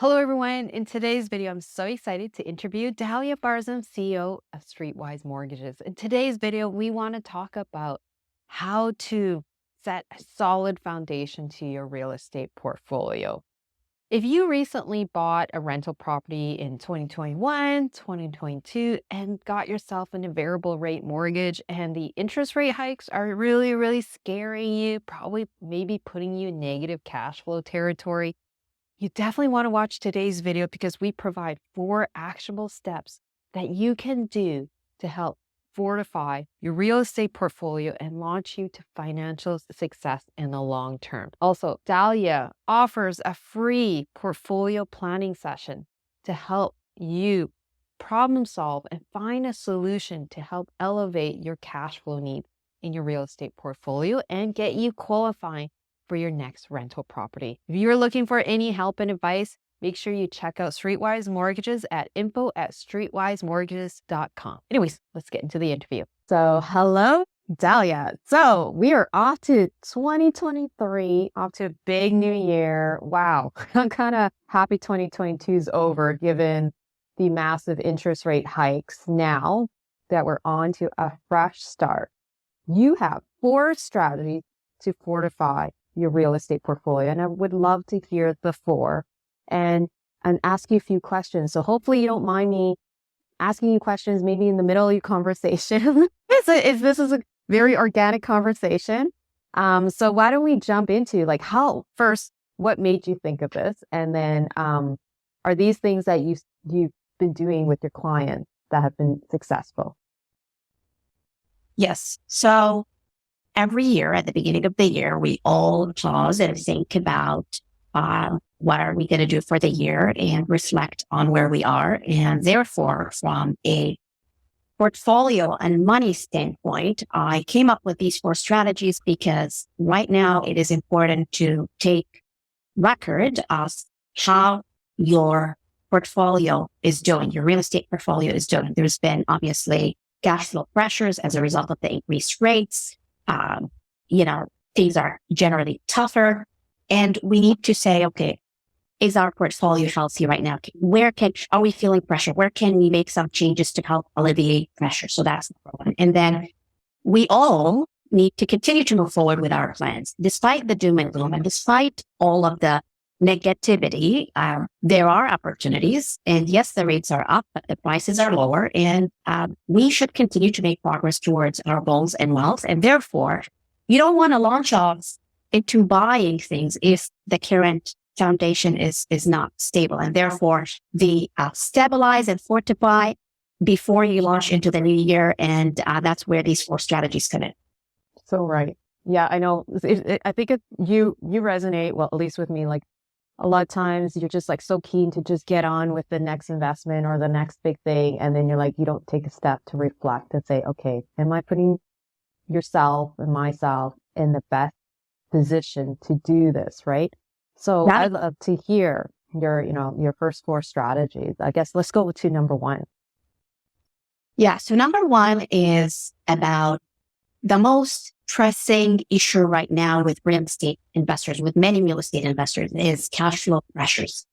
Hello, everyone. In today's video, I'm so excited to interview Dalia, CEO of Streetwise Mortgages. In today's video, we want to talk about how to set a solid foundation to your real estate portfolio. If you recently bought a rental property in 2021, 2022, and got yourself in a variable rate mortgage and the interest rate hikes are really scaring you, probably maybe putting you in negative cash flow territory, you definitely want to watch today's video because we provide 4 actionable steps that you can do to help fortify your real estate portfolio and launch you to financial success in the long term. Also, Dalia offers a free portfolio planning session to help you problem solve and find a solution to help elevate your cash flow needs in your real estate portfolio and get you qualifying for your next rental property. If you're looking for any help and advice, make sure you check out Streetwise Mortgages at info@streetwisemortgages.com. Anyways, let's get into the interview. So hello, Dalia. So we are off to 2023, off to a big new year. Wow. I'm kind of happy 2022 is over given the massive interest rate hikes. Now that we're on to a fresh start, you have 4 strategies to fortify your real estate portfolio. And I would love to hear the 4 and ask you a few questions. So hopefully you don't mind me asking you questions maybe in the middle of your conversation. This is a very organic conversation. So why don't we jump into first, what made you think of this? And then are these things that you've been doing with your clients that have been successful? Yes. So every year at the beginning of the year, we all pause and think about what are we going to do for the year and reflect on where we are. And therefore, from a portfolio and money standpoint, I came up with these 4 strategies because right now it is important to take record of how your portfolio is doing, your real estate portfolio is doing. There's been obviously cash flow pressures as a result of the increased rates. Things are generally tougher, and we need to say, okay, is our portfolio healthy right now? Are we feeling pressure? Where can we make some changes to help alleviate pressure? So that's number 1. And then we all need to continue to move forward with our plans. Despite the doom and gloom and despite all of the negativity, there are opportunities. And yes, the rates are up, but the prices are lower. And we should continue to make progress towards our goals and wealth. And therefore, you don't want to launch off into buying things if the current foundation is not stable. And therefore, the stabilize and fortify before you launch into the new year. And that's where these 4 strategies come in. So right. Yeah, I know. I think you resonate, well, at least with me, like a lot of times you're just so keen to just get on with the next investment or the next big thing. And then you don't take a step to reflect and say, okay, am I putting yourself and myself in the best position to do this, right? So Right. I'd love to hear your first 4 strategies. I guess let's go to number 1. Yeah. So number 1 is about the most pressing issue right now with real estate investors, with many real estate investors, is cash flow pressures.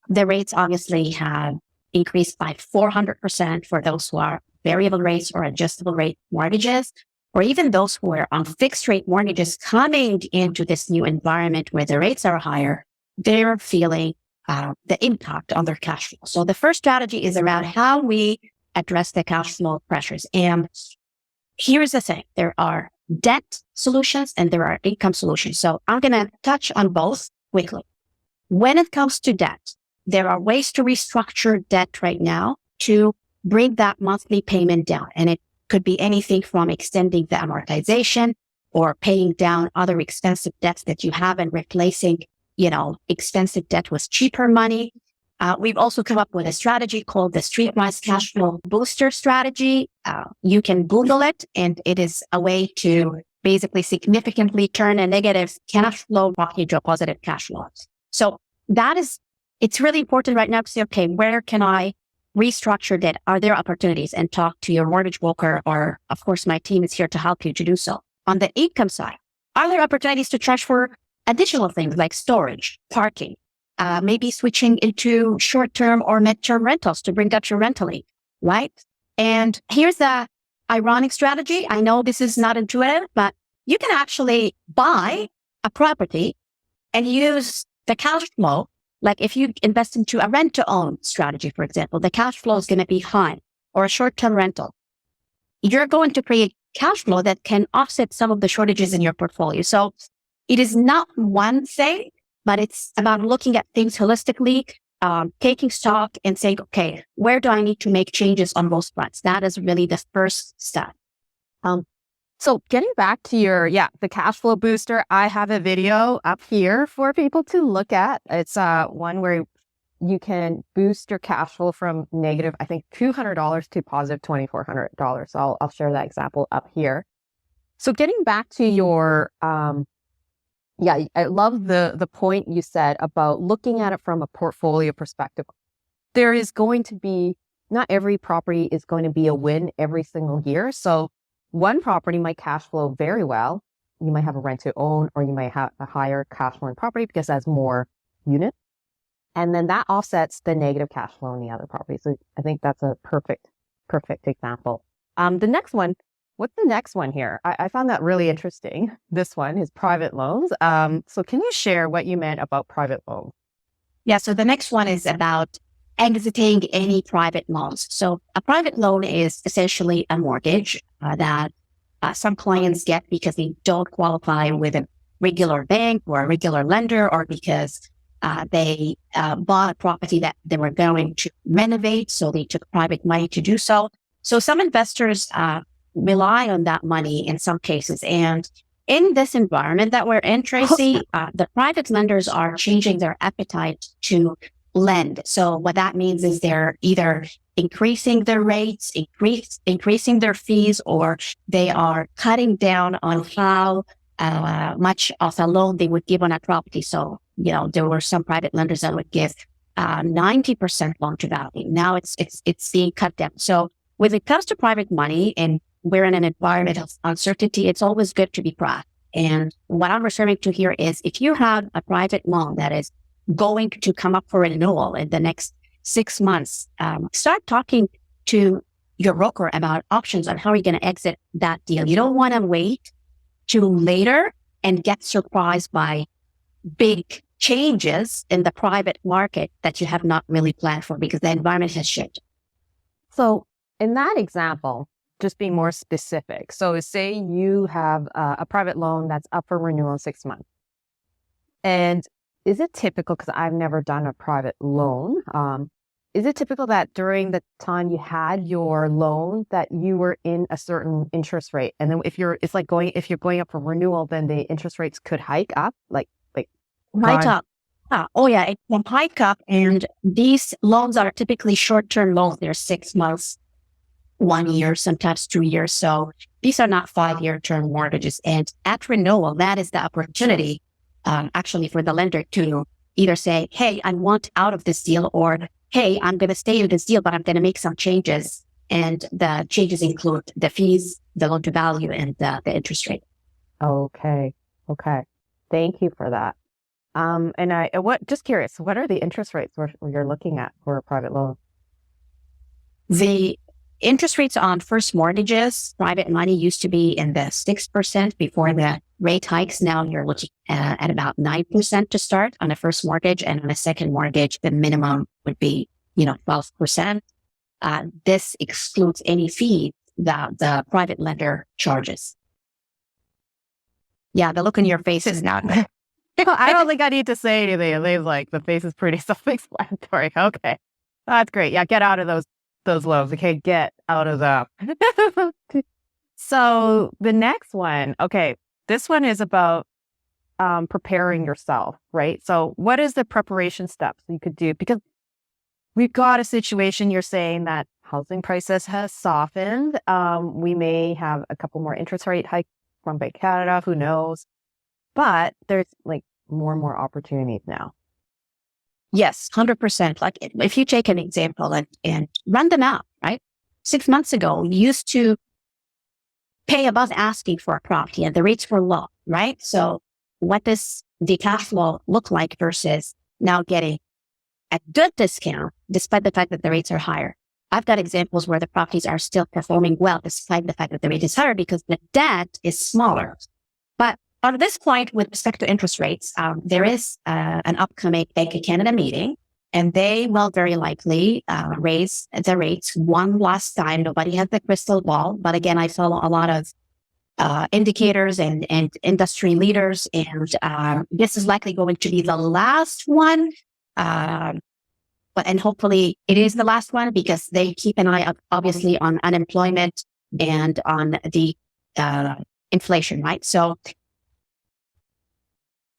The rates obviously have increased by 400% for those who are variable rates or adjustable rate mortgages, or even those who are on fixed rate mortgages coming into this new environment where the rates are higher. They're feeling the impact on their cash flow. So the first strategy is around how we address the cash flow pressures. And here's the thing. There are debt solutions and there are income solutions. So I'm going to touch on both quickly. When it comes to debt, there are ways to restructure debt right now to bring that monthly payment down. And it could be anything from extending the amortization or paying down other expensive debts that you have and replacing, expensive debt with cheaper money. We've also come up with a strategy called the Streetwise Cashflow Booster Strategy. You can Google it, and it is a way to basically significantly turn a negative cash flow into a positive cash flow. So it's really important right now to say, okay, where can I restructure debt? Are there opportunities? And talk to your mortgage broker, or of course, my team is here to help you to do so. On the income side, are there opportunities to charge for additional things like storage, parking, maybe switching into short-term or mid-term rentals to bring up your rental income, right? And here's the ironic strategy. I know this is not intuitive, but you can actually buy a property and use the cash flow. Like if you invest into a rent-to-own strategy, for example, the cash flow is going to be high, or a short-term rental. You're going to create cash flow that can offset some of the shortages in your portfolio. So it is not one thing, but it's about looking at things holistically, taking stock and saying, okay, where do I need to make changes on both fronts? That is really the first step. So getting back to the cash flow booster, I have a video up here for people to look at. It's one where you can boost your cash flow from negative, I think, $200 to positive $2,400. So I'll share that example up here. So getting back to your, I love the point you said about looking at it from a portfolio perspective. There is going to be, not every property is going to be a win every single year. So one property might cash flow very well. You might have a rent to own, or you might have a higher cash flowing property because it has more units. And then that offsets the negative cash flow in the other property. So I think that's a perfect example. The next one, what's the next one here? I found that really interesting. This one is private loans. So can you share what you meant about private loans? Yeah, so the next one is about exiting any private loans. So a private loan is essentially a mortgage that some clients get because they don't qualify with a regular bank or a regular lender, or because they bought a property that they were going to renovate, so they took private money to do so. So some investors rely on that money in some cases. And in this environment that we're in, Tracy, the private lenders are changing their appetite to lend. So what that means is they're either increasing their rates, increasing their fees, or they are cutting down on how much of a loan they would give on a property. So, there were some private lenders that would give 90% loan to value. Now it's being cut down. So when it comes to private money, and we're in an environment of uncertainty, it's always good to be proactive. And what I'm referring to here is, if you have a private loan that is going to come up for renewal in the next 6 months, start talking to your broker about options on how you're going to exit that deal. You don't want to wait till later and get surprised by big changes in the private market that you have not really planned for, because the environment has shifted. So in that example, just be more specific. So say you have a private loan that's up for renewal in 6 months. And is it typical, because I've never done a private loan, is it typical that during the time you had your loan that you were in a certain interest rate? And then if you're going up for renewal, then the interest rates could hike up, like hike up. It can hike up. And these loans are typically short-term loans. They're 6 months, 1 year, sometimes 2 years. So these are not 5-year term mortgages. And at renewal, that is the opportunity actually for the lender to either say, hey, I want out of this deal, or hey, I'm going to stay in this deal, but I'm going to make some changes. And the changes include the fees, the loan to value, and the interest rate. Okay. Thank you for that. And just curious, what are the interest rates you're looking at for a private loan? The interest rates on first mortgages, private money, used to be in the 6% before the rate hikes. Now you're looking at about 9% to start on a first mortgage, and on a second mortgage, the minimum would be, 12%. This excludes any fee that the private lender charges. Yeah, the look on your face is not. I don't think I need to say anything. The face is pretty self-explanatory. Okay, that's great. Yeah, get out of those loans. Okay, get out of them. So the next one, okay, this one is about preparing yourself, right? So what is the preparation steps you could do? Because we've got a situation, you're saying that housing prices has softened. We may have a couple more interest rate hikes from Bank of Canada, who knows? But there's more and more opportunities now. Yes, 100%. Like if you take an example and run them out, right? 6 months ago, you used to pay above asking for a property and the rates were low, right? So what does the cash flow look like versus now getting a good discount despite the fact that the rates are higher. I've got examples where the properties are still performing well despite the fact that the rate is higher because the debt is smaller. But on this point, with respect to interest rates, there is an upcoming Bank of Canada meeting, and they will very likely raise the rates one last time. Nobody has the crystal ball, but again, I follow a lot of indicators and industry leaders, and this is likely going to be the last one. And hopefully it is the last one because they keep an eye up, obviously, on unemployment and on the inflation, right? So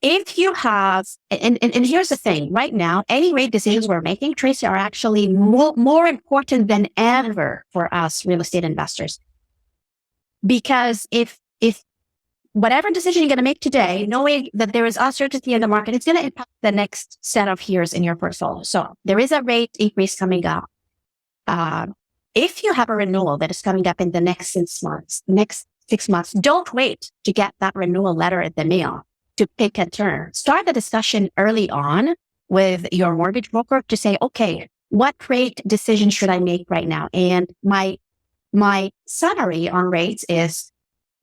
if you have, and here's the thing, right now, any rate decisions we're making, Tracy, are actually more important than ever for us real estate investors. Because if whatever decision you're going to make today, knowing that there is uncertainty in the market, it's going to impact the next set of years in your portfolio. So there is a rate increase coming up. If you have a renewal that is coming up in the next 6 months, don't wait to get that renewal letter in the mail to pick a term. Start the discussion early on with your mortgage broker to say, okay, what rate decision should I make right now? And my summary on rates is,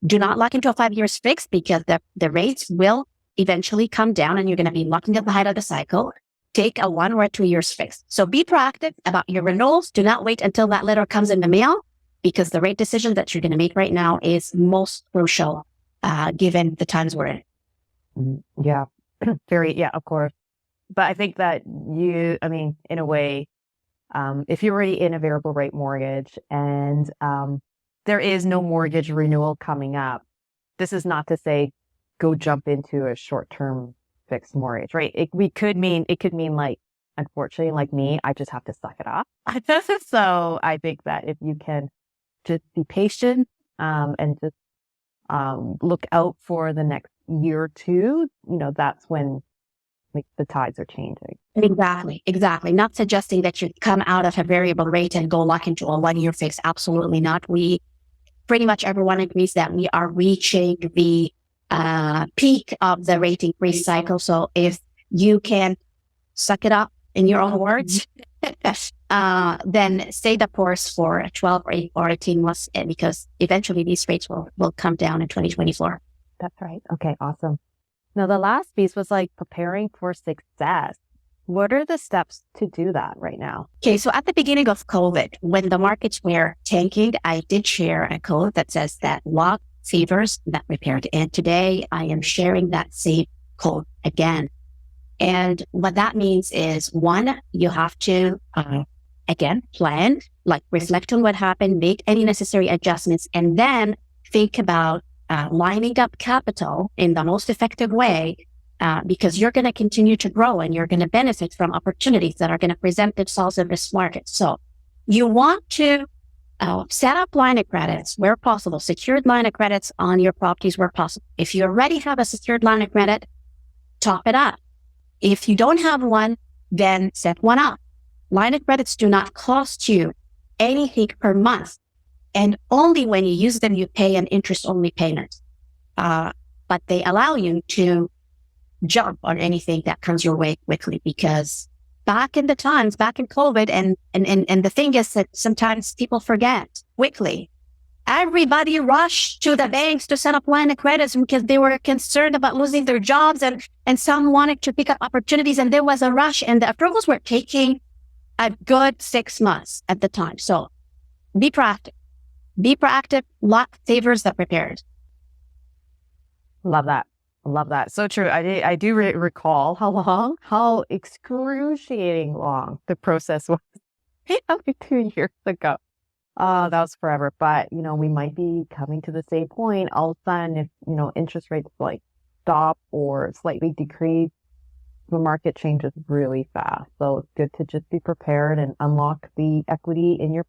do not lock into a 5 years fixed because the rates will eventually come down and you're going to be locking at the height of the cycle. Take a 1 or 2 years fixed. So be proactive about your renewals. Do not wait until that letter comes in the mail because the rate decision that you're going to make right now is most crucial given the times we're in. Yeah, yeah, of course. But I think that in a way, if you're already in a variable rate mortgage and there is no mortgage renewal coming up, this is not to say go jump into a short-term fixed mortgage, right? It could mean like, unfortunately, like me, I just have to suck it up. So I think that if you can just be patient and just look out for the next year or two, that's when the tides are changing. Exactly. Not suggesting that you come out of a variable rate and go lock into a 1 year fix. Absolutely not. Pretty much everyone agrees that we are reaching the peak of the rate increase cycle. So if you can suck it up in your own words, then stay the course for 12 or 18 months because eventually these rates will come down in 2024. That's right. Okay, awesome. Now, the last piece was like preparing for success. What are the steps to do that right now? Okay, so at the beginning of COVID, when the markets were tanking, I did share a quote that says that luck favors that prepared. And today I am sharing that same quote again. And what that means is, one, you have to, again, plan, like reflect on what happened, make any necessary adjustments, and then think about lining up capital in the most effective way because you're going to continue to grow and you're going to benefit from opportunities that are going to present themselves in this market. So you want to set up line of credits where possible, secured line of credits on your properties where possible. If you already have a secured line of credit, top it up. If you don't have one, then set one up. Line of credits do not cost you anything per month. And only when you use them, you pay an interest-only payment. But they allow you to jump on anything that comes your way quickly because back in COVID, and the thing is that sometimes people forget quickly. Everybody rushed to the banks to set up line of credits because they were concerned about losing their jobs and some wanted to pick up opportunities and there was a rush and the approvals were taking a good 6 months at the time. So be proactive. Luck favors the prepared. Love that. So true. I do recall how excruciating long the process was 2 years ago. That was forever. But, we might be coming to the same point. All of a sudden, if, interest rates like stop or slightly decrease, the market changes really fast. So it's good to just be prepared and unlock the equity in your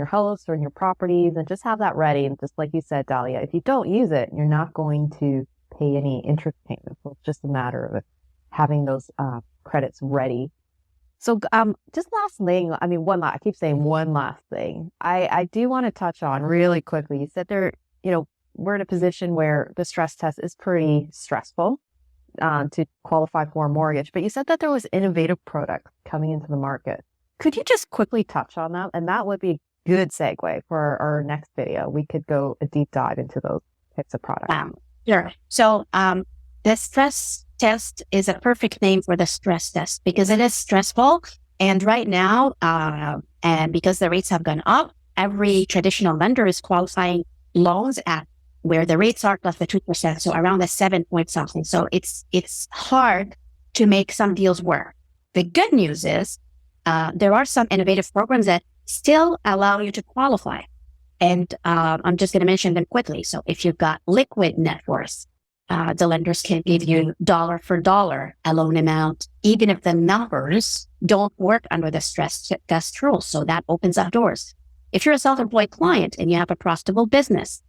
house or in your properties and just have that ready. And just like you said, Dalia, if you don't use it, you're not going to pay any interest payments. So it's just a matter of having those credits ready. So just last thing, I keep saying one last thing. I do want to touch on really quickly. You said we're in a position where the stress test is pretty stressful. to qualify for a mortgage, but you said that there was innovative products coming into the market. Could you just quickly touch on that? And that would be a good segue for our next video. We could go a deep dive into those types of products. Sure. So the stress test is a perfect name for the stress test because it is stressful. And right now, and because the rates have gone up, every traditional lender is qualifying loans at where the rates are plus the 2%. So around the 7 point something. So it's hard to make some deals work. The good news is there are some innovative programs that still allow you to qualify. And I'm just going to mention them quickly. So if you've got liquid net worth, the lenders can give you dollar for dollar a loan amount, even if the numbers don't work under the stress test rules. So that opens up doors. If you're a self-employed client and you have a profitable business,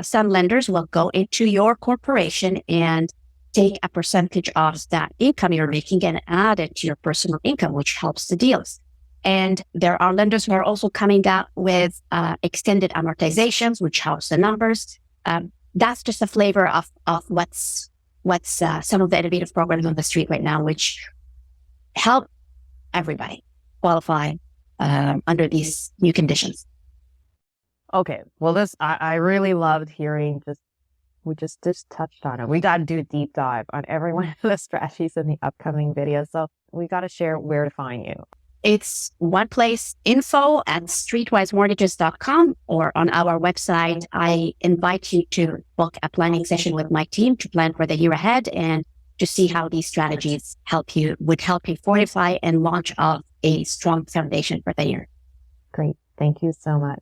some lenders will go into your corporation and take a percentage of that income you're making and add it to your personal income, which helps the deals. And there are lenders who are also coming out with extended amortizations, which helps the numbers. That's just a flavor of what's some of the innovative programs on the street right now, which help everybody qualify under these new conditions. Okay. Well, I really loved hearing we just touched on it. We got to do a deep dive on every one of the strategies in the upcoming video. So we got to share where to find you. It's one place, info@streetwisemortgages.com, or on our website. I invite you to book a planning session with my team to plan for the year ahead and to see how these strategies would help you fortify and launch off a strong foundation for the year. Great. Thank you so much.